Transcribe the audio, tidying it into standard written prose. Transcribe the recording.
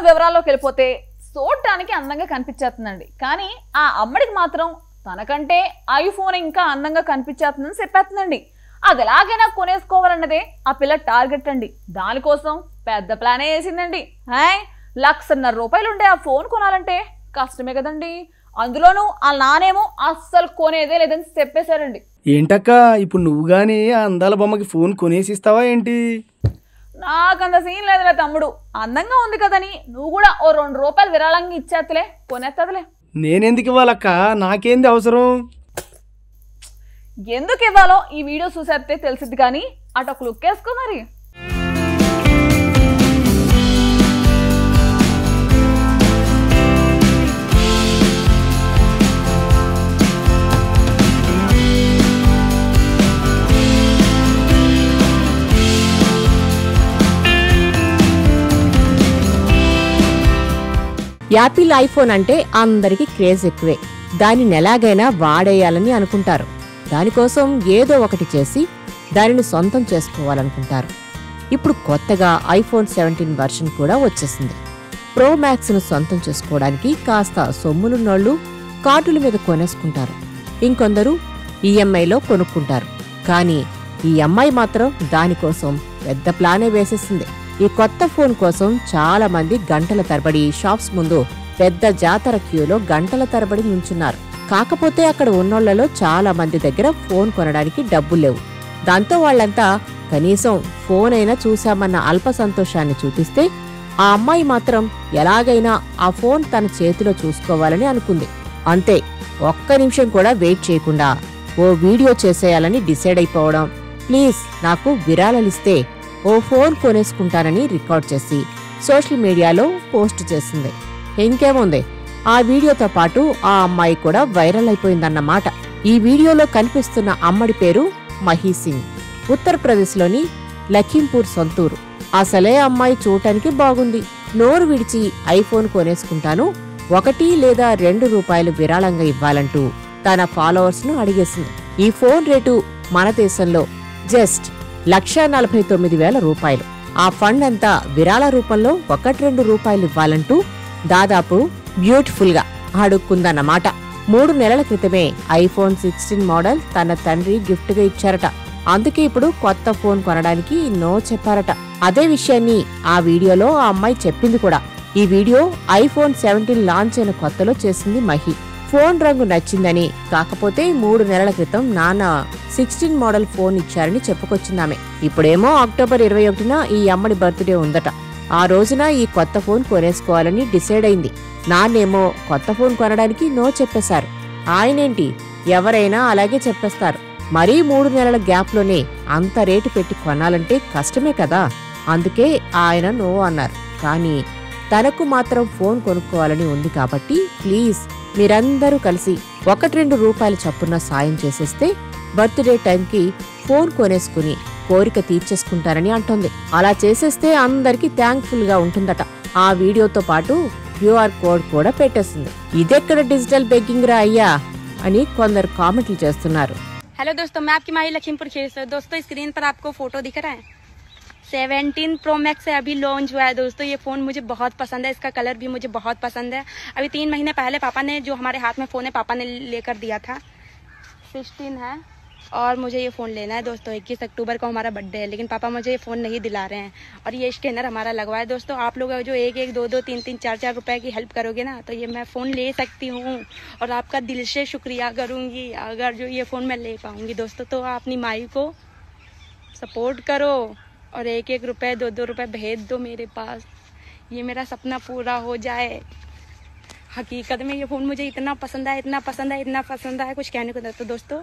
వివరాల్లోకి వెళ్ళిపోతే చూడటానికి అందంగా కనిపించేస్తుందండి, కానీ ఆ అమ్మడికి మాత్రం తనకంటే ఐఫోన్ ఇంకా అందంగా కనిపించేస్తుందని చెప్పేస్తుందండి. అది ఎలాగైనా కొనేసుకోవాలన్నదే ఆ పిల్ల టార్గెట్ అండి. దానికోసం పెద్ద ప్లానే వేసిందండి. 1,50,000 రూపాయలు ఉండే ఆ ఫోన్ కొనాలంటే కష్టమే కదండి. అందులోనూ ఆ నానేమో అస్సలు కొనేదే లేదని చెప్పేశారండి. ఏంటక్క, ఇప్పుడు నువ్వు గానీ ఆ అందాల బొమ్మకి ఫోన్ కొనేసిస్తావా ఏంటి? నాకంత సీన్ లేదులే తమ్ముడు, అందంగా ఉంది కదని నువ్వు కూడా ఓ 2 రూపాయలు విరాళంగా ఇచ్చేత్తలే, కొనేత్తదిలే. నేనెందుకు ఇవ్వాలక్క, నాకేంది అవసరం? ఎందుకు ఇవ్వాలో ఈ వీడియో చూసేస్తే తెలిసిద్ది, కానీ అటు ఒక లుక్ వేసుకో మరి. యాపిల్ ఐఫోన్ అంటే అందరికీ క్రేజ్ ఎక్కువే. దానిని ఎలాగైనా వాడేయాలని అనుకుంటారు. దానికోసం ఏదో ఒకటి చేసి దానిని సొంతం చేసుకోవాలనుకుంటారు. ఇప్పుడు కొత్తగా ఐఫోన్ 17 వెర్షన్ కూడా వచ్చేసింది. ప్రో మ్యాక్స్ను సొంతం చేసుకోవడానికి కాస్త సొమ్ములున్నోళ్లు కార్డుల మీద కొనేసుకుంటారు. ఇంకొందరు ఈఎంఐలో కొనుక్కుంటారు. కానీ ఈ అమ్మాయి మాత్రం దానికోసం పెద్ద ప్లానే వేసేసింది. ఈ కొత్త ఫోన్ కోసం చాలా మంది గంటల తరబడి షాప్స్ ముందు పెద్ద జాతర క్యూలో గంటల తరబడి నుంచున్నారు. కాకపోతే అక్కడ ఉన్నోళ్లలో చాలా మంది దగ్గర ఫోన్ కొనడానికి డబ్బులు లేవు. దాంతో వాళ్లంతా కనీసం ఫోన్ అయినా చూశామన్న అల్ప సంతోషాన్ని చూపిస్తే, ఆ అమ్మాయి మాత్రం ఎలాగైనా ఆ ఫోన్ తన చేతిలో చూసుకోవాలని అనుకుంది. అంతే, ఒక్క నిమిషం కూడా వెయిట్ చేయకుండా ఓ వీడియో చేసేయాలని డిసైడ్ అయిపోవడం, ప్లీజ్ నాకు విరాళాలిస్తే ఓ ఫోన్ కొనేసుకుంటానని రికార్డ్ చేసి సోషల్ మీడియాలో పోస్ట్ చేసింది. ఇంకేముంది, ఆ వీడియోతో పాటు ఆ అమ్మాయి కూడా వైరల్ అయిపోయిందన్నమాట. ఈ వీడియోలో కనిపిస్తున్న అమ్మడి పేరు మహీ సింగ్. ఉత్తరప్రదేశ్లోని లఖీంపూర్ సొంతూరు. అసలే అమ్మాయి చూడటానికి బాగుంది. నోరు విడిచి ఐఫోన్ కొనేసుకుంటాను, 1 లేదా 2 రూపాయలు విరాళంగా ఇవ్వాలంటూ తన ఫాలోవర్స్ ను అడిగేసింది. ఈ ఫోన్ రేటు మన దేశంలో జస్ట్ 1,49,000 రూపాయలు. ఆ ఫండ్ అంతా విరాళ రూపంలో 1-2 రూపాయలు ఇవ్వాలంటూ దాదాపు బ్యూటిఫుల్ గా అడుక్కుందన్నమాట. 3 నెలల క్రితమే ఐఫోన్ 16 మోడల్ తన తండ్రి గిఫ్ట్ గా ఇచ్చారట. అందుకే ఇప్పుడు కొత్త ఫోన్ కొనడానికి నో చెప్పారట. అదే విషయాన్ని ఆ వీడియోలో ఆ అమ్మాయి చెప్పింది కూడా. ఈ వీడియో ఐఫోన్ 17 లాంచ్ అయిన కొత్తలో చేసింది మహి. ఫోన్ రంగు నచ్చిందని, కాకపోతే 3 నెలల క్రితం నాన్న 16 మోడల్ ఫోన్ ఇచ్చారని చెప్పుకొచ్చిందామె. ఇప్పుడేమో అక్టోబర్ 21న ఈ అమ్మడి బర్త్డే ఉందట. ఆ రోజున ఈ కొత్త ఫోన్ కొనేసుకోవాలని డిసైడ్ అయింది. నాన్నేమో కొత్త ఫోన్ కొనడానికి నో చెప్పేశారు. ఆయనేంటి, ఎవరైనా అలాగే చెప్పేస్తారు. మరీ 3 నెలల గ్యాప్లోనే అంత రేటు పెట్టి కొనాలంటే కష్టమే కదా. అందుకే ఆయన నో అన్నారు. కానీ తనకు మాత్రం ఫోన్ కొనుక్కోవాలని ఉంది కాబట్టి ప్లీజ్ మీరందరూ కలిసి 1-2 రూపాయలు చప్పున సాయం చేసేస్తే బర్త్డే టైంకి ఫోన్ కొనేసుకుని కోరిక తీర్చేసుకుంటారని అంటోంది. అలా చేసేస్తే అందరికీ థ్యాంక్ఫుల్ గా ఉంటుందట. ఆ వీడియోతో పాటు క్యూఆర్ కోడ్ కూడా పెట్టేసింది. ఇదెక్కడ డిజిటల్ బెగ్గింగ్ రా అయ్యా అని కొందరు కామెంట్లు చేస్తున్నారు. हेलो दोस्तों, मैं आपकी माही लखीमपुर खीरी से। दोस्तों स्क्रीन पर आपको फोटो दिख रहा है, 17 प्रो मैक्स है, अभी लॉन्च हुआ है। दोस्तों ये फोन मुझे बहुत पसंद है, इसका कलर भी मुझे बहुत पसंद है। अभी 3 महीने पहले पापा ने, जो हमारे हाथ में फोन है, पापा ने लेकर दिया था। 16 है और मुझे ये फोन लेना है दोस्तों। 21 अक्टूबर को हमारा बर्थडे है, लेकिन पापा मुझे ये फोन नहीं दिला रहे हैं और ये स्कैनर हमारा लगवा है। दोस्तों आप लोग जो 1-1, 2-2, 3-3, 4-4 रुपए की हेल्प करोगे ना, तो ये मैं फोन ले सकती हूँ और आपका दिल से शुक्रिया करूंगी अगर जो ये फोन मैं ले पाऊंगी। दोस्तों तो आप अपनी माई को सपोर्ट करो और 1-1 रुपए, 2-2 रुपए भेज दो मेरे पास, ये मेरा सपना पूरा हो जाए। हकीकत में ये फोन मुझे इतना पसंद है, इतना पसंद है, इतना पसंद है, कुछ कहने को नहीं। तो दोस्तों